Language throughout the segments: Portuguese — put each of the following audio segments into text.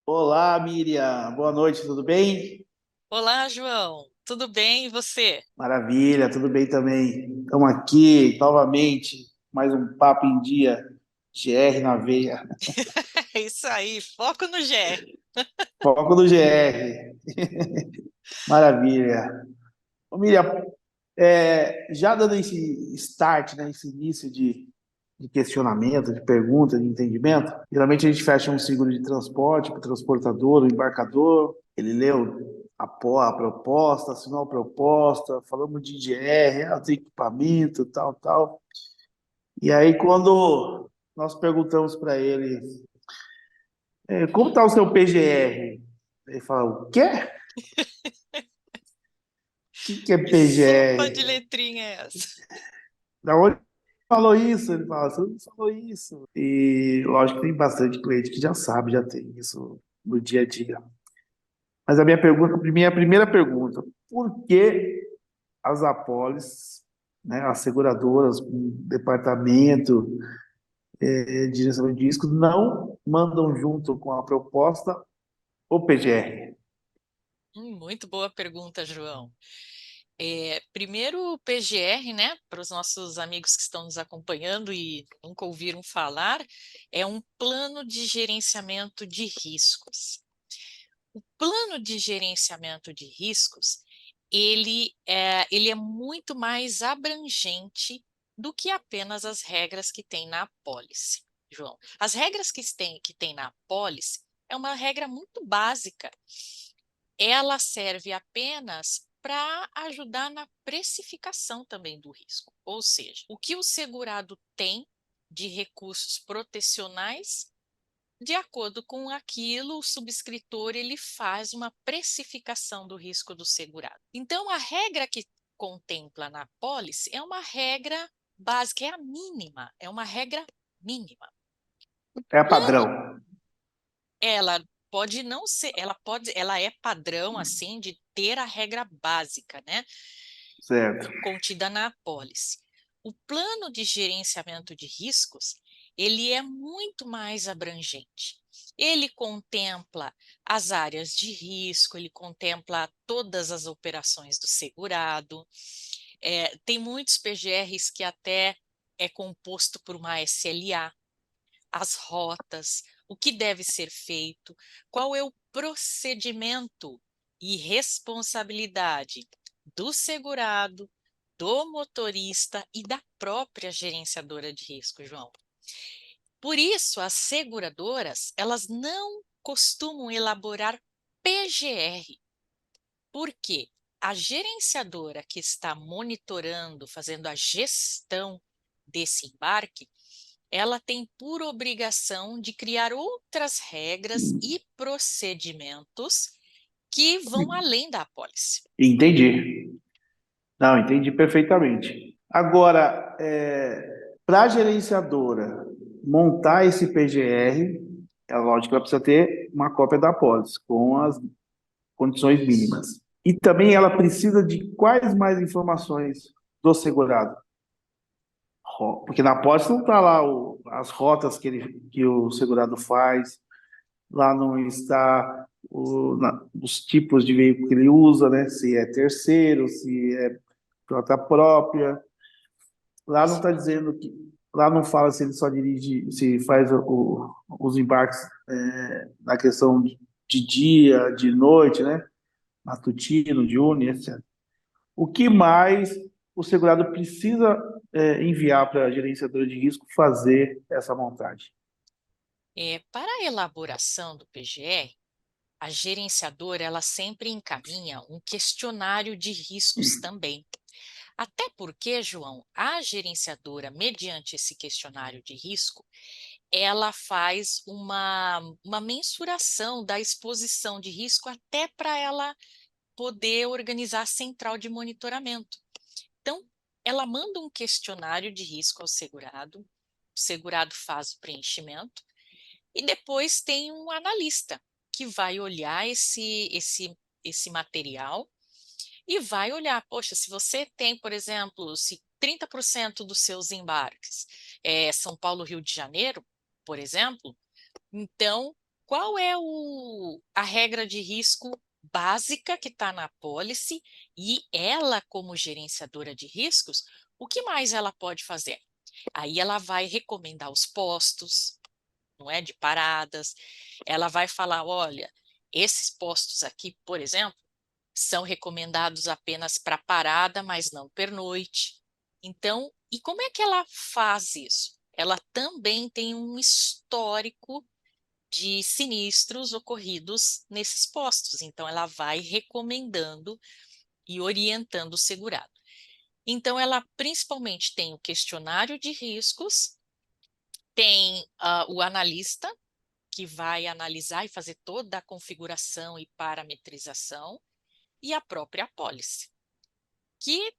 Olá, Miriam. Boa noite, tudo bem? Olá, João. Tudo bem? E você? Maravilha, tudo bem também. Estamos aqui novamente, mais um papo em dia, GR na veia. É isso aí, foco no GR. Foco do GR. Maravilha. Ô, Miriam, já dando esse start, né, esse início de questionamento, de pergunta, de entendimento, geralmente a gente fecha um seguro de transporte para o transportador, o embarcador, ele leu a proposta, assinou a proposta, falamos de IGR, de equipamento, tal, tal. E aí, quando nós perguntamos para ele, como está o seu PGR? Ele fala, o quê? O que é Que sopa de PGR? letrinha é essa? Da onde falou isso? Ele fala, você não falou isso. E lógico que tem bastante cliente que já sabe, já tem isso no dia a dia. Mas a minha primeira pergunta, por que as apólices, né, as seguradoras, o departamento de gerenciamento de risco não mandam junto com a proposta o PGR? Muito boa pergunta, João. Primeiro, o PGR, né, para os nossos amigos que estão nos acompanhando e nunca ouviram falar, é um plano de gerenciamento de riscos. O plano de gerenciamento de riscos, ele é muito mais abrangente do que apenas as regras que tem na apólice, João. As regras que tem na apólice é uma regra muito básica. Ela serve apenas para ajudar na precificação também do risco. Ou seja, o que o segurado tem de recursos protecionais, de acordo com aquilo, o subscritor ele faz uma precificação do risco do segurado. Então, a regra que contempla na apólice é uma regra básica, é a mínima, é uma regra mínima. É Plano, padrão, ela pode não ser, ela é padrão assim de ter a regra básica, né, certo? contida na apólice. O plano de gerenciamento de riscos, ele é muito mais abrangente. Ele contempla as áreas de risco, ele contempla todas as operações do segurado. Tem muitos PGRs que até é composto por uma SLA, as rotas, o que deve ser feito, qual é o procedimento e responsabilidade do segurado, do motorista e da própria gerenciadora de risco, João. Por isso, as seguradoras, elas não costumam elaborar PGR. Por quê? A gerenciadora que está monitorando, fazendo a gestão desse embarque, ela tem por obrigação de criar outras regras e procedimentos que vão além da apólice. Entendi. Não, entendi perfeitamente. Agora, para a gerenciadora montar esse PGR, é lógico que ela precisa ter uma cópia da apólice, com as condições mínimas. E também ela precisa de quais mais informações do segurado? Porque na apólice não está lá as rotas que o segurado faz, lá não está os tipos de veículo que ele usa, né? Se é terceiro, se é frota própria. Lá não está dizendo que. Lá não fala se ele só dirige, se faz os embarques na questão de dia, de noite, né? Matutino, diurno, etc. O que mais o segurado precisa enviar para a gerenciadora de risco fazer essa montagem? Para a elaboração do PGR, a gerenciadora ela sempre encaminha um questionário de riscos também. Até porque, João, a gerenciadora, mediante esse questionário de risco, ela faz uma mensuração da exposição de risco até para ela poder organizar a central de monitoramento. Então, ela manda um questionário de risco ao segurado, o segurado faz o preenchimento e depois tem um analista que vai olhar esse material e vai olhar, poxa, se você tem, por exemplo, se 30% dos seus embarques é São Paulo, Rio de Janeiro, por exemplo, então qual é a regra de risco básica que está na apólice e ela, como gerenciadora de riscos, o que mais ela pode fazer? Aí ela vai recomendar os postos, não é, de paradas, ela vai falar, olha, esses postos aqui, por exemplo, são recomendados apenas para parada, mas não pernoite. Então, e como é que ela faz isso? Ela também tem um histórico de sinistros ocorridos nesses postos. Então, ela vai recomendando e orientando o segurado. Então, ela principalmente tem o questionário de riscos, tem o analista, que vai analisar e fazer toda a configuração e parametrização, e a própria apólice, que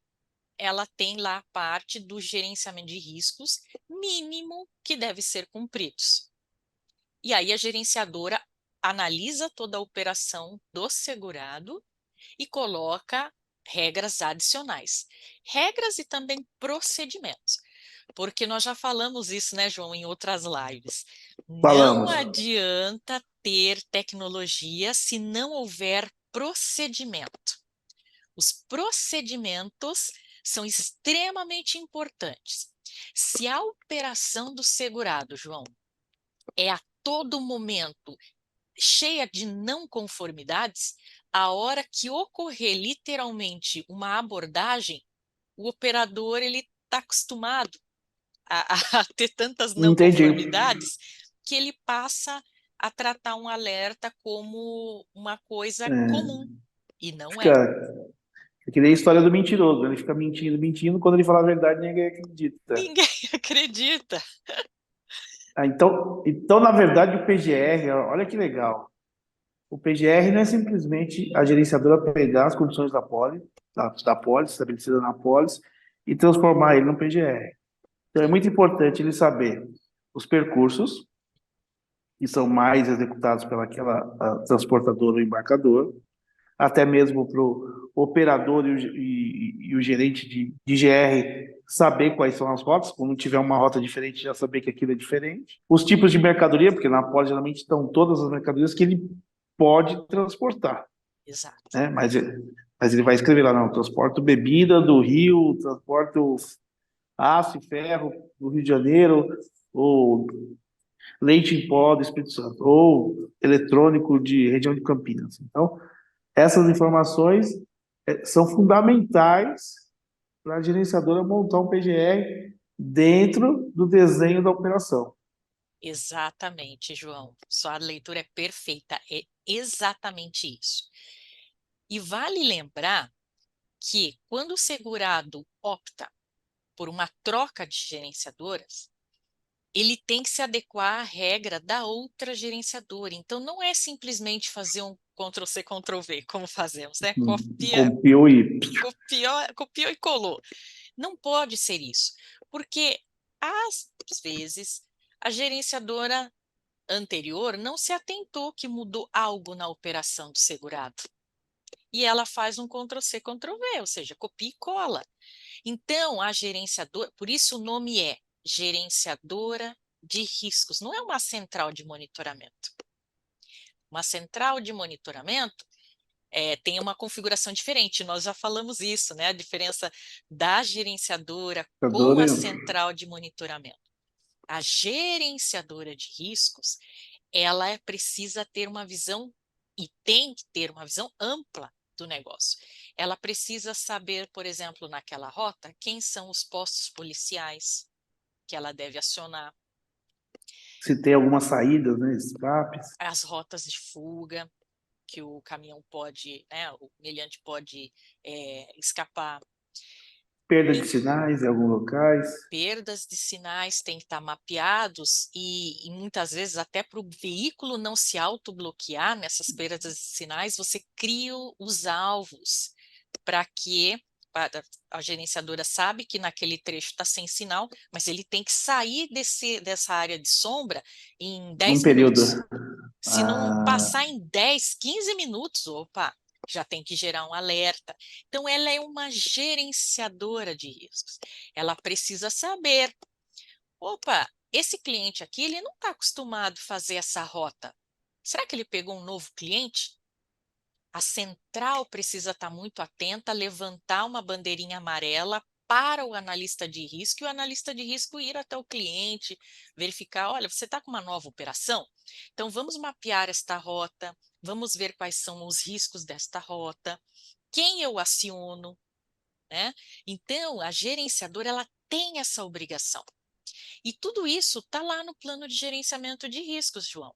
ela tem lá a parte do gerenciamento de riscos mínimo que deve ser cumpridos. E aí a gerenciadora analisa toda a operação do segurado e coloca regras adicionais. Regras e também procedimentos. Porque nós já falamos isso, né, João, em outras lives. Não Falamos. adianta ter tecnologia se não houver procedimento. Os procedimentos são extremamente importantes. Se a operação do segurado, João, é a todo momento cheia de não conformidades, a hora que ocorrer literalmente uma abordagem, o operador ele está acostumado a ter tantas não Entendi. conformidades que ele passa a tratar um alerta como uma coisa É, comum, e não é. fica, é que nem a história do mentiroso. Ele fica mentindo, mentindo. Quando ele fala a verdade, ninguém acredita. Ninguém acredita. Então, na verdade, o PGR, olha que legal. O PGR não é simplesmente a gerenciadora pegar as condições da pólice, estabelecida na pólice, e transformar ele no PGR. Então, é muito importante ele saber os percursos, que são mais executados pelaquela transportadora ou embarcador, até mesmo para o operador e o gerente de GR saber quais são as rotas, quando tiver uma rota diferente, já saber que aquilo é diferente. Os tipos de mercadoria, porque na pólice geralmente estão todas as mercadorias que ele pode transportar, Exato. né? Mas ele vai escrever lá, não, transporto bebida do Rio, transporto aço e ferro do Rio de Janeiro, ou leite em pó do Espírito Santo, ou eletrônico de região de Campinas. Então, essas informações são fundamentais para a gerenciadora montar um PGR dentro do desenho da operação. Exatamente, João. Sua leitura é perfeita. É exatamente isso. E vale lembrar que quando o segurado opta por uma troca de gerenciadoras, ele tem que se adequar à regra da outra gerenciadora. Então, não é simplesmente fazer um Ctrl+C, Ctrl+V, como fazemos, né? Copiou e Copiou e colou. Não pode ser isso, porque às vezes a gerenciadora anterior não se atentou que mudou algo na operação do segurado. E ela faz um Ctrl+C, Ctrl+V, ou seja, copia e cola. Então, a gerenciadora, por isso o nome é gerenciadora de riscos, não é uma central de monitoramento. Uma central de monitoramento tem uma configuração diferente, nós já falamos isso, né? A diferença da gerenciadora com a central de monitoramento. A gerenciadora de riscos, ela precisa ter uma visão e tem que ter uma visão ampla do negócio. Ela precisa saber, por exemplo, naquela rota, quem são os postos policiais que ela deve acionar, se tem alguma saída, né, escapes. as rotas de fuga que o caminhão pode, né, o meliante pode escapar. Perda de sinais em alguns locais. Perdas de sinais têm que estar mapeados e muitas vezes até para o veículo não se autobloquear nessas perdas de sinais, você cria os alvos para que a gerenciadora sabe que naquele trecho está sem sinal, mas ele tem que sair dessa área de sombra em Num 10 período. minutos. Se não Ah, passar em 10, 15 minutos, opa, já tem que gerar um alerta. Então, ela é uma gerenciadora de riscos. Ela precisa saber, opa, esse cliente aqui, ele não está acostumado a fazer essa rota. Será que ele pegou um novo cliente? A central precisa estar muito atenta, levantar uma bandeirinha amarela para o analista de risco, e o analista de risco ir até o cliente, verificar, olha, você está com uma nova operação? Então, vamos mapear esta rota, vamos ver quais são os riscos desta rota, quem eu aciono, né? Então, a gerenciadora, ela tem essa obrigação. E tudo isso está lá no plano de gerenciamento de riscos, João.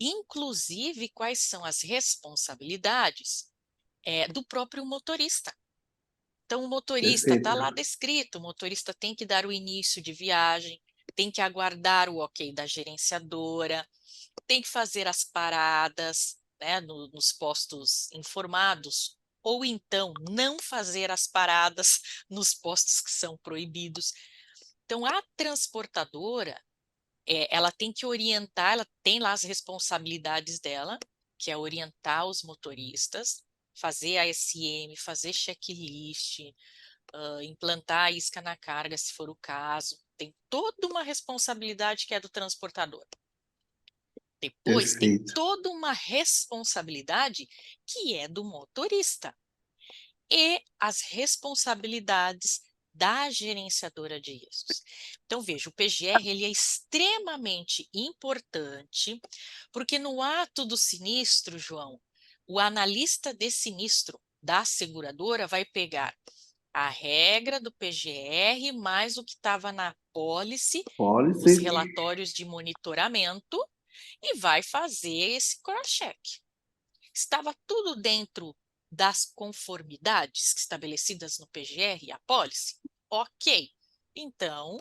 Inclusive, quais são as responsabilidades do próprio motorista. Então, o motorista está Perfeito. lá descrito, o motorista tem que dar o início de viagem, tem que aguardar o ok da gerenciadora, tem que fazer as paradas, né, nos postos informados, ou então não fazer as paradas nos postos que são proibidos. Então, a transportadora, ela tem que orientar, ela tem lá as responsabilidades dela, que é orientar os motoristas, fazer ASM, fazer checklist, implantar a isca na carga, se for o caso. Tem toda uma responsabilidade que é do transportador. Depois tem Perfeito. toda uma responsabilidade que é do motorista. E as responsabilidades da gerenciadora de riscos. Então, veja, o PGR ele é extremamente importante, porque no ato do sinistro, João, o analista de sinistro da seguradora vai pegar a regra do PGR mais o que estava na pólice, os Policy. relatórios de monitoramento, e vai fazer esse cross-check. Estava tudo dentro das conformidades estabelecidas no PGR e a pólice? Ok. Então,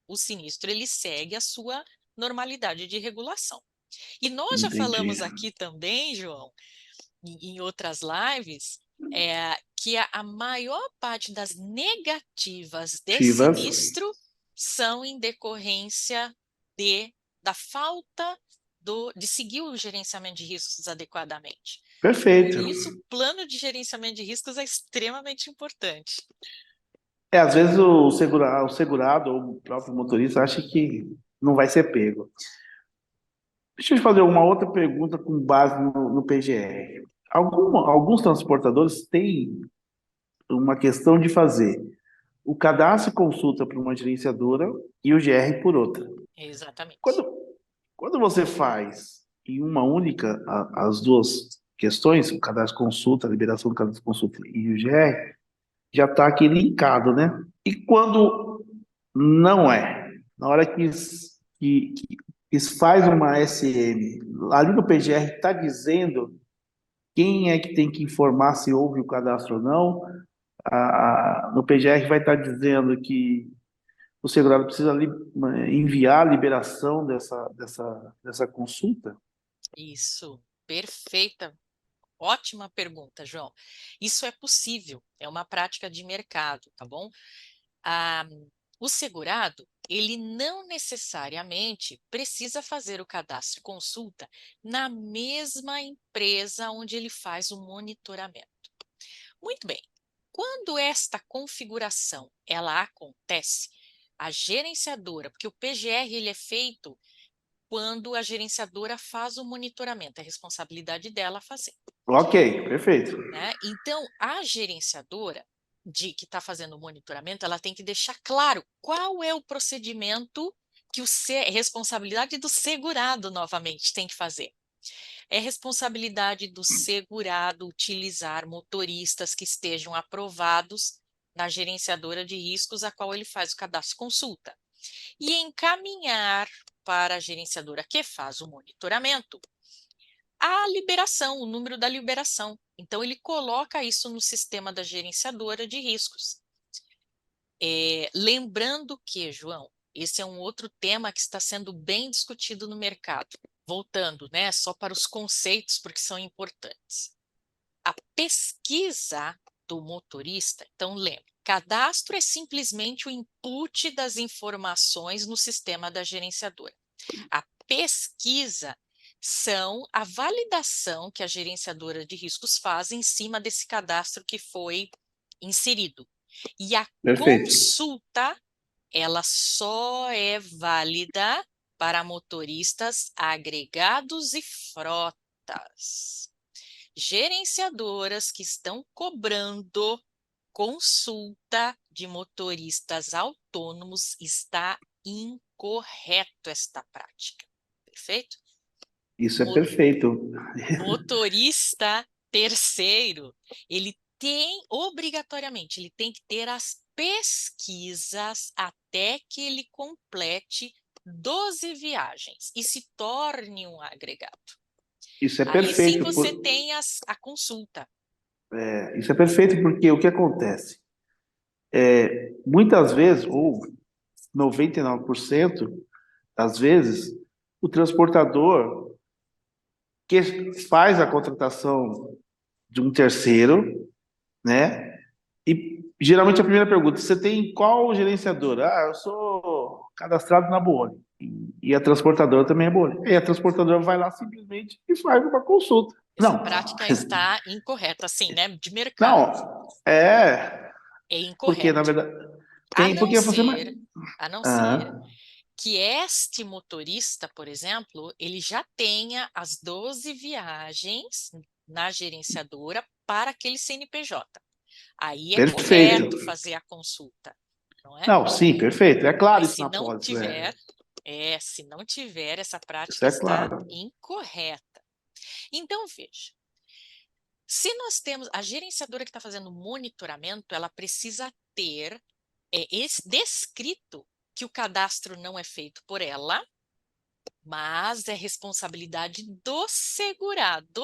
o sinistro ele segue a sua normalidade de regulação. E nós já Entendi. falamos aqui também, João, em outras lives, que a maior parte das negativas de Ativas. sinistro são em decorrência da falta de seguir o gerenciamento de riscos adequadamente. Por Perfeito. isso, o plano de gerenciamento de riscos é extremamente importante. Às vezes o segurado ou o próprio motorista acha que não vai ser pego. Deixa eu te fazer uma outra pergunta com base no PGR. Alguns transportadores têm uma questão de fazer o cadastro e consulta por uma gerenciadora e o GR por outra. Exatamente. Quando, quando você faz em uma única as duas questões, o cadastro e consulta, a liberação do cadastro e consulta e o GR, já está aqui linkado, né? E quando não é, na hora que faz uma SM, ali no PGR está dizendo quem é que tem que informar se houve o cadastro ou não. No PGR vai estar dizendo que o segurado precisa enviar a liberação dessa consulta. Isso. Perfeita. Ótima pergunta, João. Isso é possível, é uma prática de mercado, tá bom? Ah, o segurado, ele não necessariamente precisa fazer o cadastro e consulta na mesma empresa onde ele faz o monitoramento. Muito bem. Quando esta configuração ela acontece, a gerenciadora, porque o PGR ele é feito quando a gerenciadora faz o monitoramento, é responsabilidade dela fazer, Ok, perfeito. né? Então, a gerenciadora que está fazendo o monitoramento, ela tem que deixar claro qual é o procedimento que é responsabilidade do segurado novamente tem que fazer. É responsabilidade do segurado utilizar motoristas que estejam aprovados na gerenciadora de riscos a qual ele faz o cadastro consulta e encaminhar para a gerenciadora que faz o monitoramento a liberação, o número da liberação. Então, ele coloca isso no sistema da gerenciadora de riscos. Lembrando que, João, esse é um outro tema que está sendo bem discutido no mercado. Voltando, né, só para os conceitos, porque são importantes. A pesquisa do motorista, então lembre, cadastro é simplesmente o input das informações no sistema da gerenciadora. A pesquisa são a validação que a gerenciadora de riscos faz em cima desse cadastro que foi inserido. E a Perfeito. consulta, ela só é válida para motoristas agregados e frotas. Gerenciadoras que estão cobrando consulta de motoristas autônomos, está incorreto esta prática. Perfeito? Isso é perfeito. Motorista terceiro, ele tem, obrigatoriamente, ele tem que ter as pesquisas até que ele complete 12 viagens e se torne um agregado. Isso é Aí sim perfeito. você tem a consulta. Isso é perfeito porque o que acontece? Muitas vezes, ou 99% das vezes, o transportador que faz a contratação de um terceiro, né? E geralmente a primeira pergunta, você tem qual gerenciadora? Ah, eu sou cadastrado na Boa. E a transportadora também é Boa. E a transportadora vai lá simplesmente e faz uma consulta. Essa Não, prática está incorreta, assim, né? De mercado. não, É porque na incorreto. verdade A tem, não porque você... ser, a não ser Ah, que este motorista, por exemplo, ele já tenha as 12 viagens na gerenciadora para aquele CNPJ. Aí é perfeito. correto fazer a consulta, não é? Não, sim, perfeito. É claro Mas isso se na não pólice, tiver, se não tiver, essa isso prática é está claro. incorreta. Então, veja, se nós temos a gerenciadora que está fazendo monitoramento, ela precisa ter descrito que o cadastro não é feito por ela, mas é responsabilidade do segurado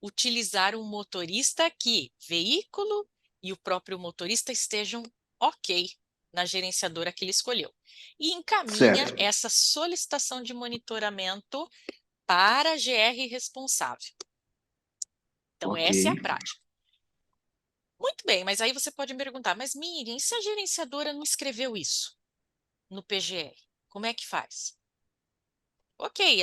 utilizar um motorista que veículo e o próprio motorista estejam ok na gerenciadora que ele escolheu. E encaminha Certo. essa solicitação de monitoramento para a GR responsável. Então, Ok. essa é a prática. Muito bem, mas aí você pode me perguntar, mas Miriam, e se a gerenciadora não escreveu isso no PGR? Como é que faz? Ok,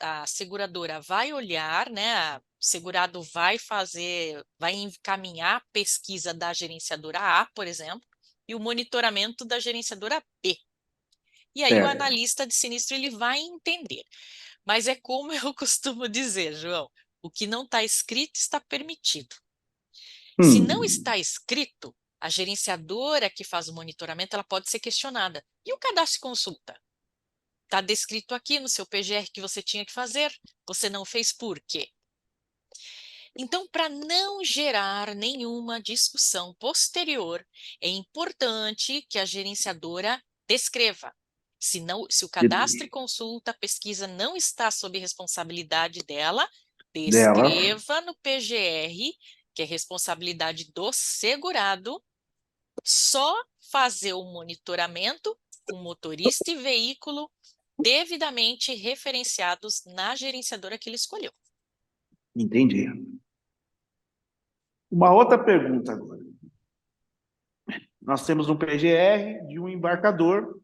a seguradora vai olhar, né? O segurado vai fazer, vai encaminhar a pesquisa da gerenciadora A, por exemplo, e o monitoramento da gerenciadora B. E aí o Certo. analista de sinistro ele vai entender. Mas é como eu costumo dizer, João, o que não está escrito está permitido. Se não Hum, está escrito, a gerenciadora que faz o monitoramento, ela pode ser questionada. E o cadastro de consulta? Está descrito aqui no seu PGR que você tinha que fazer, você não fez por quê? Então, para não gerar nenhuma discussão posterior, é importante que a gerenciadora descreva. Se o cadastro e consulta, a pesquisa não está sob responsabilidade dela, dela. descreva no PGR, que é responsabilidade do segurado, só fazer o monitoramento com motorista e veículo devidamente referenciados na gerenciadora que ele escolheu. Entendi. Uma outra pergunta agora. Nós temos um PGR de um embarcador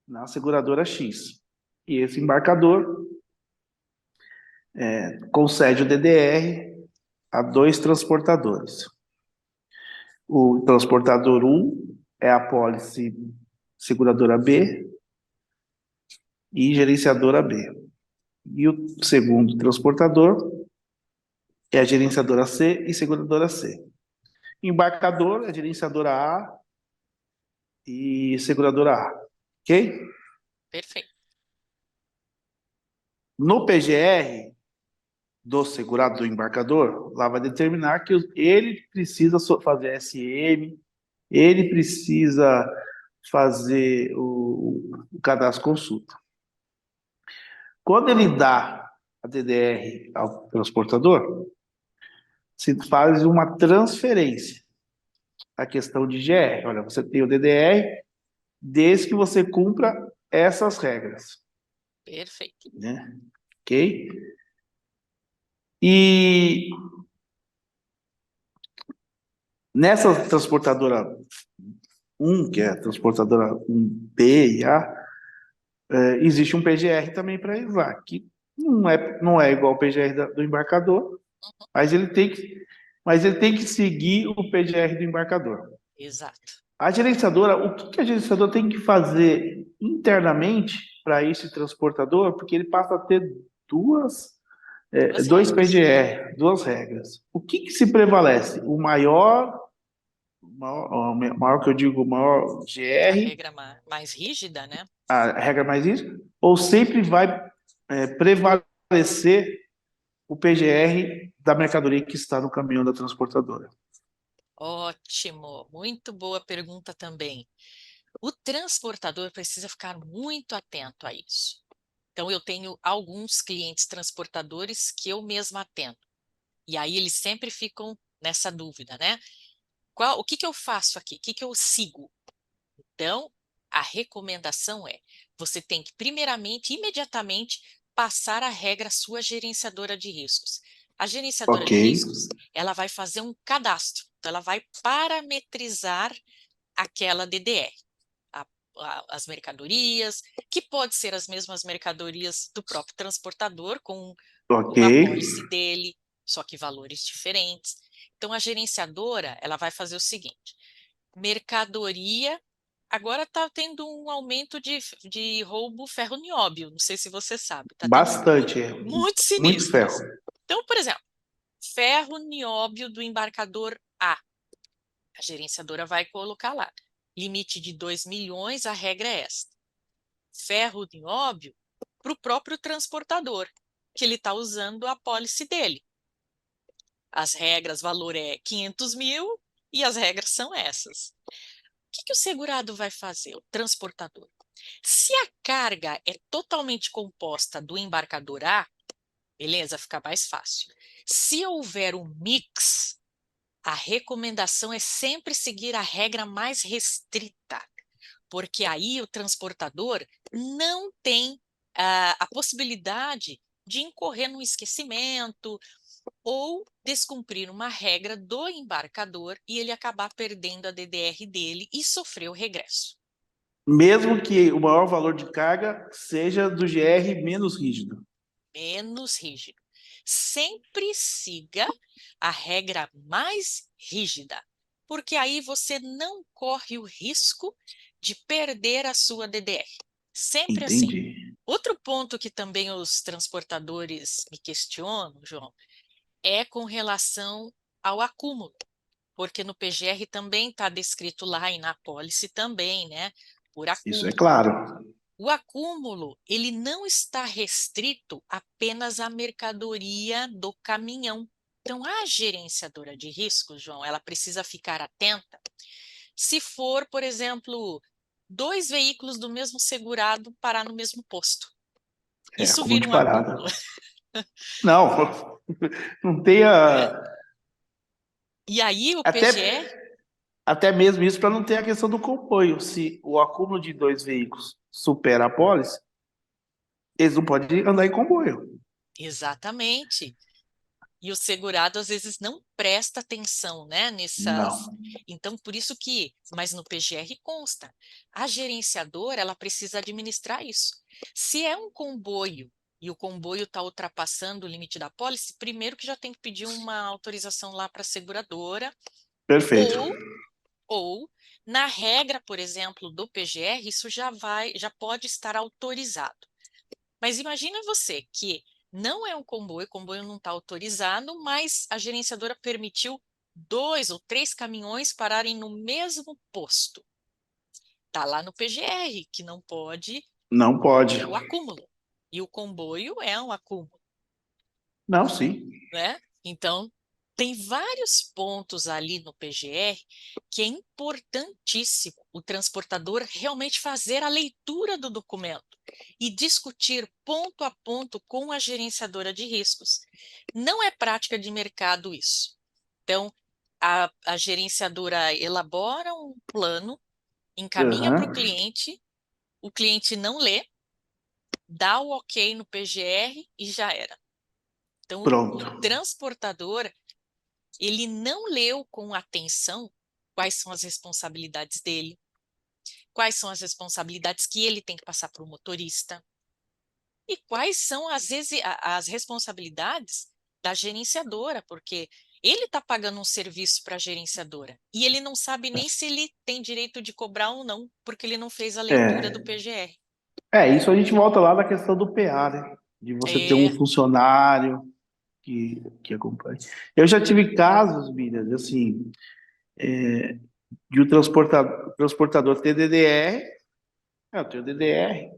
na seguradora X. E esse embarcador concede o DDR a dois transportadores. O transportador 1 é a pólice seguradora B e gerenciadora B. E o segundo transportador é a gerenciadora C e seguradora C. Embarcador é a gerenciadora A e seguradora A. Ok? Perfeito. No PGR do segurado do embarcador, lá vai determinar que ele precisa fazer SM, ele precisa fazer o cadastro consulta. Quando ele dá a DDR ao transportador, se faz uma transferência. A questão de GR. Olha, você tem o DDR desde que você cumpra essas regras, Perfeito. né? Ok? E nessa transportadora 1, que é a transportadora 1B e A, existe um PGR também para levar, que não é igual ao PGR do embarcador, mas ele tem que seguir o PGR do embarcador. Exato. A gerenciadora, o que a gerenciadora tem que fazer internamente para esse transportador, porque ele passa a ter Duas dois regras. PGR, duas regras. O que que se prevalece? O maior que eu digo, o maior A GR, regra mais rígida, né? a regra mais rígida, ou sempre vai prevalecer o PGR da mercadoria que está no caminhão da transportadora? Ótimo, muito boa pergunta também. O transportador precisa ficar muito atento a isso. Então, eu tenho alguns clientes transportadores que eu mesma atendo. E aí eles sempre ficam nessa dúvida, né? O que que eu faço aqui? O que que eu sigo? Então, a recomendação é: você tem que, primeiramente, imediatamente, passar a regra à sua gerenciadora de riscos. A gerenciadora Ok, de riscos, ela vai fazer um cadastro, então ela vai parametrizar aquela DDR, as mercadorias, que pode ser as mesmas mercadorias do próprio transportador, ok, com a pólice dele, só que valores diferentes. Então, a gerenciadora, ela vai fazer o seguinte: mercadoria. Agora está tendo um aumento de roubo ferro-nióbio, não sei se você sabe, está tendo bastante, muitos muito ferro. sinistros. Então, por exemplo, ferro-nióbio do embarcador A. A gerenciadora vai colocar lá. Limite de 2 milhões, a regra é esta. Ferro-nióbio para o próprio transportador, que ele está usando a pólice dele. As regras, valor é 500 mil e as regras são essas. O que que o segurado vai fazer, o transportador? Se a carga é totalmente composta do embarcador A, beleza, fica mais fácil. Se houver um mix, a recomendação é sempre seguir a regra mais restrita, porque aí o transportador não tem a possibilidade de incorrer no esquecimento ou descumprir uma regra do embarcador e ele acabar perdendo a DDR dele e sofrer o regresso. Mesmo que o maior valor de carga seja do GR menos rígido. Menos rígido. Sempre siga a regra mais rígida, porque aí você não corre o risco de perder a sua DDR. Sempre assim. Entendi. Outro ponto que também os transportadores me questionam, João, é com relação ao acúmulo, porque no PGR também está descrito lá e na apólice também, né? Por Isso é acúmulo. claro. O acúmulo, ele não está restrito apenas à mercadoria do caminhão. Então, a gerenciadora de riscos, João, ela precisa ficar atenta se for, por exemplo, dois veículos do mesmo segurado parar no mesmo posto. É, Isso acúmulo vira de um acúmulo, parada. Não, não tem né? a. E aí o PGR, Até mesmo isso para não ter a questão do comboio. Se o acúmulo de dois veículos supera a pólice, eles não podem andar em comboio. exatamente. E o segurado às vezes não presta atenção, né, nessas. Não. Então, por isso que, mas no PGR consta, a gerenciadora ela precisa administrar isso. Se é um comboio e o comboio está ultrapassando o limite da pólice, primeiro que já tem que pedir uma autorização lá para a seguradora, Perfeito. ou, ou na regra, por exemplo, do PGR, isso já pode estar autorizado. Mas imagina você que não é um comboio, o comboio não está autorizado, mas a gerenciadora permitiu 2 ou 3 caminhões pararem no mesmo posto. Está lá no PGR, que não pode Não pode. o acúmulo. E o comboio é um acúmulo, Não, sim. né? Então, tem vários pontos ali no PGR que é importantíssimo o transportador realmente fazer a leitura do documento e discutir ponto a ponto com a gerenciadora de riscos. Não é prática de mercado isso. Então, a gerenciadora elabora um plano, encaminha para Aham. o cliente não lê, dá o ok no PGR e já era. Então, o Pronto. transportador ele não leu com atenção quais são as responsabilidades dele, quais são as responsabilidades que ele tem que passar para o motorista e quais são as responsabilidades da gerenciadora, porque Ele está pagando um serviço para a gerenciadora e ele não sabe nem se ele tem direito de cobrar ou não, porque ele não fez a leitura do É, PGR. isso a gente volta lá na questão do PA, né? De você ter um É, funcionário que acompanhe. Eu já tive casos, Miriam, assim, de um transportador ter DDR, eu tenho DDR,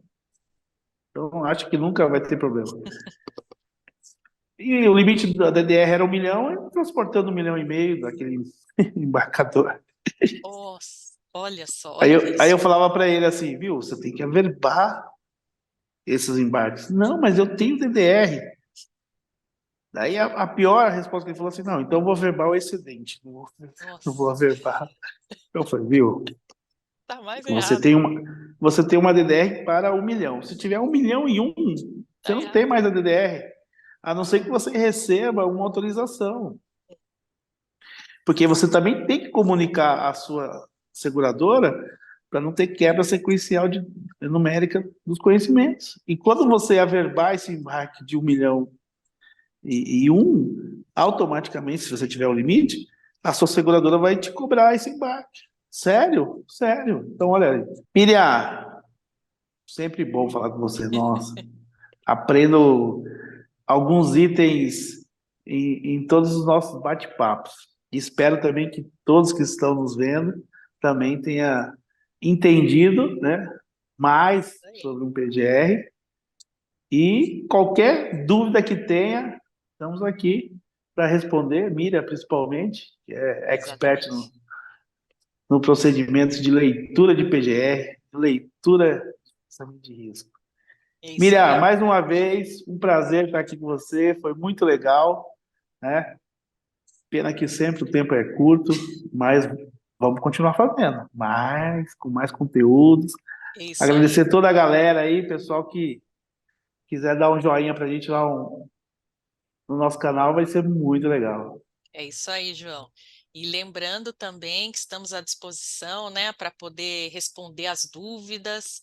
então acho que nunca vai ter problema. E o limite da DDR era 1 milhão, eu transportando 1,5 milhão daquele embarcador. nossa, olha só, Aí olha eu, aí isso. eu falava para ele assim, viu, você tem que averbar esses embarques. Não, mas eu tenho DDR. Daí a pior resposta que ele falou assim, não, então eu vou averbar o excedente, não vou Nossa, averbar. Eu falei, viu, tá mais você errado. tem uma, você tem uma DDR para 1 milhão. Se tiver 1,1 milhão, você Tá não tem errado. mais a DDR, a não ser que você receba uma autorização. Porque você também tem que comunicar à sua seguradora para não ter quebra sequencial numérica dos conhecimentos. E quando você averbar esse embarque de 1,1 milhão, automaticamente, se você tiver o limite, a sua seguradora vai te cobrar esse embarque. Sério? Sério. Então, olha aí. Miriam, sempre bom falar com você. Nossa, aprendo alguns itens em todos os nossos bate-papos. Espero também que todos que estão nos vendo também tenha entendido, né, mais Aí. sobre um PGR e qualquer dúvida que tenha, estamos aqui para responder. Mira, principalmente, que é expert no, Exatamente. no procedimento de leitura de PGR, leitura de exame de risco. É isso Miriam, aí. mais uma vez, um prazer estar aqui com você, foi muito legal, né? Pena que sempre o tempo é curto, mas vamos continuar fazendo, com mais conteúdos. É isso aí. Agradecer toda a galera aí, pessoal que quiser dar um joinha pra gente lá no nosso canal, vai ser muito legal. É isso aí, João. E lembrando também que estamos à disposição, né, para poder responder as dúvidas.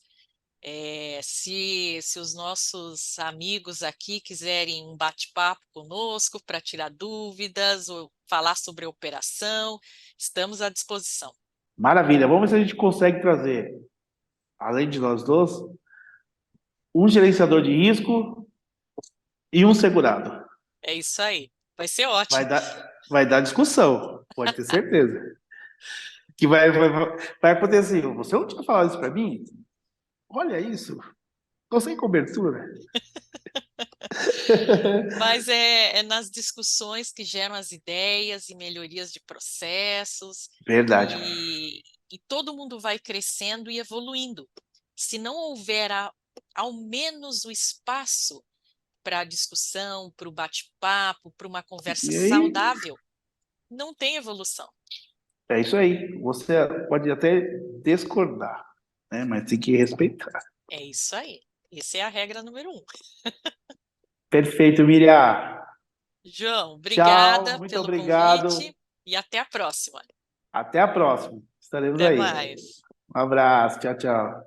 Se os nossos amigos aqui quiserem um bate-papo conosco para tirar dúvidas ou falar sobre a operação, estamos à disposição. Maravilha, vamos ver se a gente consegue trazer, além de nós dois, um gerenciador de risco e um segurado. É isso aí. Vai ser Vai ótimo. dar, vai dar discussão, pode ter certeza. Que vai acontecer. Você não tinha falado isso para mim? Olha isso. Tô sem cobertura. Mas é nas discussões que geram as ideias e melhorias de processos, Verdade. e todo mundo vai crescendo e evoluindo. Se não houver ao menos o espaço para a discussão, para o bate-papo, para uma conversa E aí, saudável, não tem evolução. é isso aí. Você pode até discordar, né? Mas tem que respeitar. É isso aí. Essa é a regra número um. Perfeito, Miriam. João, Tchau, obrigada muito pelo obrigado. convite e até a próxima. Até a próxima. Estaremos Até aí. mais. Um abraço. Tchau, tchau.